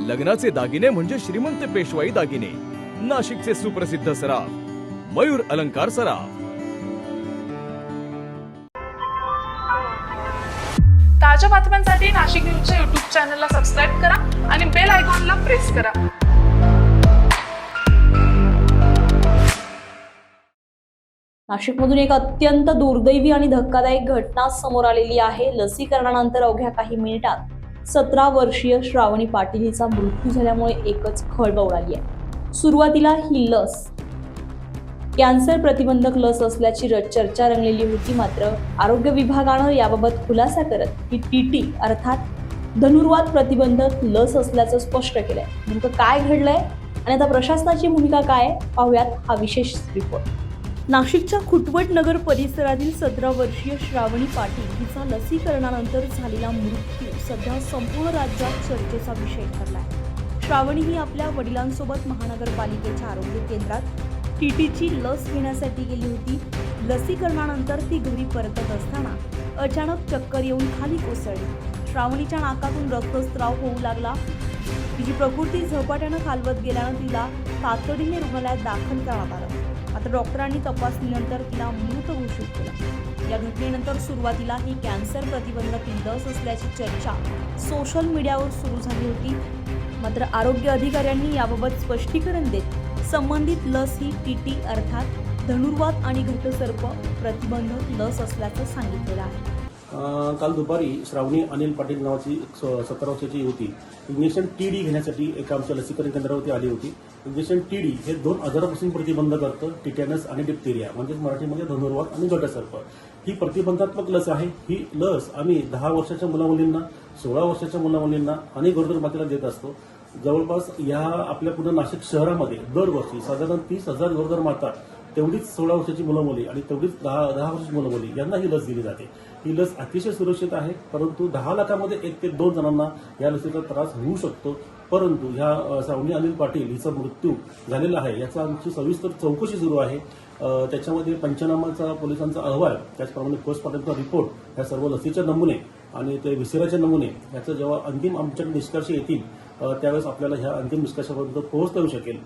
लग्नाचे दागिने म्हणजे श्रीमंत पेशवाई दागिने. नाशिकचे सुप्रसिद्ध सराफ मयूर अलंकार सराफ. ताज्या बातम्यांसाठी नाशिक न्यूजच्या YouTube चॅनलला सबस्क्राईब करा आणि बेल आयकॉनला प्रेस करा. नाशिकमधून एक अत्यंत दुर्दैवी आणि धक्कादायक घटना समोर आलेली आहे. लसीकरणानंतर अवघ्या काही मिनिटात 17 वर्षीय श्रावणी पाटील हिचा मृत्यू झाल्यामुळे एकच खळबळ उडाली आहे. सुरुवातीला ही लस कॅन्सर प्रतिबंधक लस असल्याची चर्चा रंगलेली होती. मात्र आरोग्य विभागानं याबाबत खुलासा करत ही टीटी अर्थात धनुर्वात प्रतिबंधक लस असल्याचं स्पष्ट केलंय. नेमकं काय घडलंय आणि आता प्रशासनाची भूमिका काय पाहूयात हा विशेष रिपोर्ट. नाशिकच्या खुटवट नगर परिसरातील 17 वर्षीय श्रावणी पाटील हिचा लसीकरणानंतर झालेला मृत्यू सध्या संपूर्ण राज्यात चर्चेचा विषय ठरलाय. श्रावणी ही आपल्या वडिलांसोबत महानगरपालिकेच्या आरोग्य केंद्रात टीटीची लस घेण्यासाठी गेली होती. लसीकरणानंतर ती घरी परतत असताना अचानक चक्कर येऊन खाली कोसळली. श्रावणीच्या नाकातून रक्तस्राव होऊ लागला. तिची प्रकृती झपाट्यानं खालवत गेल्यानं तिला तातडीने रुग्णालयात दाखल करण्यात आलं. आता डॉक्टरांनी तपासणीनंतर तिला मृत घोषित केलं. या घटनेनंतर सुरुवातीला ही कॅन्सर प्रतिबंधक लस असल्याची चर्चा सोशल मीडियावर सुरू झाली होती. मात्र आरोग्य अधिकाऱ्यांनी याबाबत स्पष्टीकरण देत संबंधित लस ही टीटी अर्थात धनुर्वात आणि घटसर्प प्रतिबंधक लस असल्याचं सांगितलेलं आहे. काल दुपारी श्रावणी अनिल पाटील नावाची 17 वर्षाची युवती इंजेक्शन टीडी घेण्यासाठी एका आमच्या लसीकरण केंद्रावरती आली होती. इंजेक्शन टीडी हे 2 आजारापासून प्रतिबंध करतं, टिटॅनस आणि डिप्थेरिया म्हणजेच मराठीमध्ये धनुर्वात आणि घटसर्प. ही प्रतिबंधात्मक लस आहे. ही लस आम्ही 10 वर्षाच्या मुलामुलींना, 16 वर्षाच्या मुलामुलींना आणि गरोदर मातेला देत असतो. जवळपास या आपल्या पूर्ण नाशिक शहरामध्ये दरवर्षी साधारण 30,000 गरोदर माता, तेवढीच 16 वर्षाची मुलं मुली आणि तेवढीच 10 वर्षाची मुलं मुली यांना ही लस दिली जाते. ही लस अतिशय सुरक्षित आहे, परंतु 10 लाखामध्ये 1 ते 2 जणांना या लसीचा त्रास होऊ शकतो. परंतु ह्या श्रावणी अनिल पाटील हिचा मृत्यू झालेला आहे याचा आमची सविस्तर चौकशी सुरू आहे. त्याच्यामध्ये पंचनामाचा पोलिसांचा अहवाल, त्याचप्रमाणे पोस्टमॉर्टमचा रिपोर्ट, ह्या सर्व लसीचे नमुने आणि ते विसराचे नमुने याचं जेव्हा अंतिम आमच्याकडे निष्कर्ष येतील त्यावेळेस आपल्याला ह्या अंतिम निष्कर्षापर्यंत पोहोचता येऊ शकेल.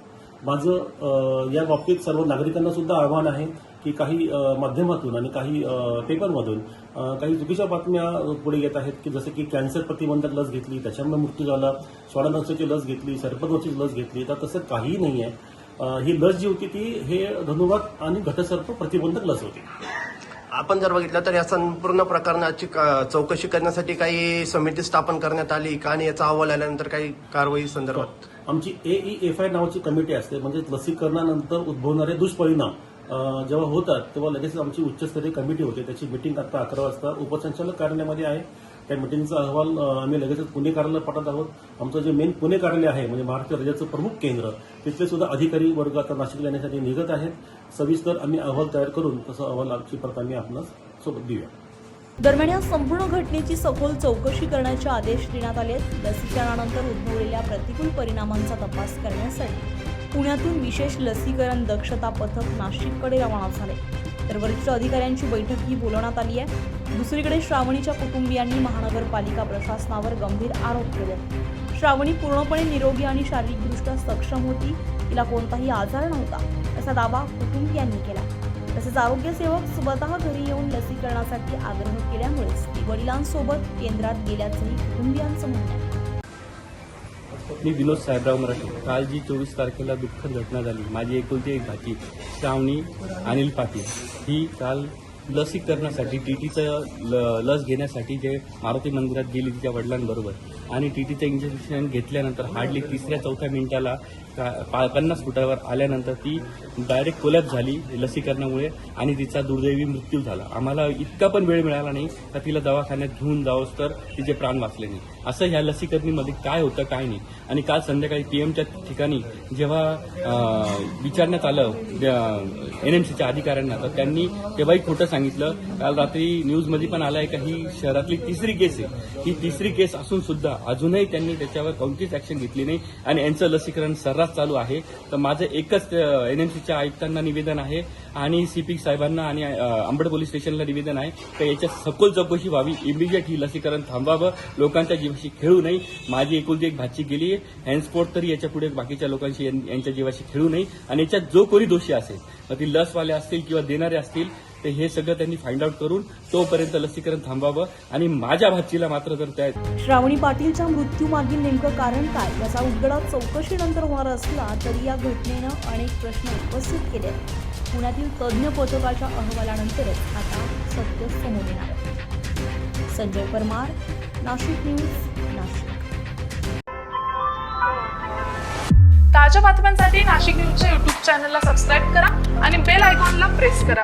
माझं या बाबतीत सर्व नागरिकांना सुद्धा आव्हान आहे की काही माध्यमातून आणि काही पेपरमधून काही चुकीच्या बातम्या पुढे येत आहेत की जसं की कॅन्सर प्रतिबंधक लस घेतली त्याच्यामुळे मृत्यू झाला, श्वानानंसची लस घेतली, सर्पदोषची लस घेतली, तर तसं काहीही नाही आहे. ही लस जी होती ती हे धनुर्वात आणि घटसर्प प्रतिबंधक लस होती. आपण जर बघितलं तर या संपूर्ण प्रकरणाची चौकशी करण्यासाठी काही समिती स्थापन करण्यात आली का आणि याचा अहवाल आल्यानंतर काही कारवाई संदर्भात आमची AEFI नावाची कमिटी असते. म्हणजे लसीकरणानंतर उद्भवणारे दुष्परिणाम जेव्हा होतात तेव्हा लगेच आमची उच्चस्तरीय कमिटी होते. त्याची मिटिंग आता 11 वाजता उपसंचालक कार्यालयामध्ये आहे. त्या मिटिंगचा अहवाल आम्ही लगेचच पुणे कार्यालयात पाठवत आहोत. आमचं जे मेन पुणे कार्यालय आहे म्हणजे महाराष्ट्र राज्याचं प्रमुख केंद्र, तिथले सुद्धा अधिकारी वर्ग आता नाशिकला येण्यासाठी निघत आहेत. सविस्तर आम्ही अहवाल तयार करून तसा अहवालाची प्रत आम्ही आपणास सोबत देऊया. दरम्यान या संपूर्ण घटनेची सखोल चौकशी करण्याचे आदेश देण्यात आले. लसीकरणानंतर उद्भवलेल्या प्रतिकूल परिणामांचा तपास करण्यासाठी पुण्यातून विशेष लसीकरण दक्षता पथक नाशिककडे रवाना झाले. तर वरिष्ठ अधिकाऱ्यांची बैठकही बोलवण्यात आली आहे. दुसरीकडे श्रावणीच्या कुटुंबियांनी महानगरपालिका प्रशासनावर गंभीर आरोप केले. श्रावणी पूर्णपणे निरोगी आणि शारीरिकदृष्ट्या सक्षम होती, तिला कोणताही आजार नव्हता असा दावा कुटुंबियांनी केला. तसेच आरोग्यसेवक स्वतः घरी येऊन लसीकरणासाठी आग्रह केल्यामुळेच ती वडिलांसोबत केंद्रात गेल्याचंही कुटुंबियांचं म्हणणं आहे. मी विनोद साहेबराव मराठे. काल जी 24 तारखेला दुःखद घटना झाली, माझी एकुलती एक भाची श्रावणी अनिल पाटील ही काल लसीकरणासाठी टीटीचं लस घेण्यासाठी जे मारुती मंदिरात गेली तिच्या वडिलांबरोबर आणि टीटीचं इंजेक्शन घेतल्यानंतर हार्डली 3-4 मिनिटाला 50 फुटावर आल्यानंतर ती डायरेक्ट कोलॅप्स झाली लसीकरणामुळे आणि तिचा दुर्दैवी मृत्यू झाला. आम्हाला इतका पण वेळ मिळाला नाही का तिला दवाखान्यात घेऊन जावंच तर तिचे प्राण वाचले नाही. असं ह्या लसीकरणीमध्ये काय होतं काय नाही. आणि काल संध्याकाळी पीएमच्या ठिकाणी जेव्हा विचारण्यात आलं NMCच्या अधिकाऱ्यांना तर त्यांनी तेव्हाही खोटं सांगितलं. काल रात्री न्यूजमध्ये पण आलं आहे का ही शहरातली 3री केस आहे. ही 3री केस असून सुद्धा अजूनही त्यांनी त्याच्यावर कोणतीच ऍक्शन घेतली नाही आणि यांचं लसीकरण सर्रास चालू आहे. तर माझं एकच NMCच्या आयुक्तांना निवेदन आहे आणि CP साहेबांना आणि अंबड पोलीस स्टेशनला निवेदन आहे तर याच्या सखोल चौकशी व्हावी. इमिजिएट ही लसीकरण थांबावं. लोकांच्या जीवाशी खेळू नये. माझी एकुलती एक भाची गेली, हॅन्डस्पोर्ट तरी याच्या पुढे बाकीच्या लोकांशी यांच्या जीवाशी खेळू नये. आणि याच्यात जो कोणी दोषी असेल, मग ती लसवाले असतील किंवा देणारे असतील, ते हे सगळं त्यांनी फाइंड आउट करून तोपर्यंत लसीकरण थांबावं. आणि माझ्या भाचीला मात्र जर त्या श्रावणी पाटीलच्या मृत्यूमागील नेमकं कारण काय याचा उलगडा चौकशीनंतर होणार असला तरी या घटनेनं अनेक प्रश्न उपस्थित केले आहेत. पुण्यातील तज्ज्ञ पथकाच्या अहवालानंतरच आता सत्य समोर येणार आहे. संजय परमार, नाशिक न्यूज, नाशिक. ताज्या बातम्यांसाठी नाशिक न्यूजच्या युट्यूब चॅनलला सबस्क्राईब करा आणि बेल आयकॉनला प्रेस करा.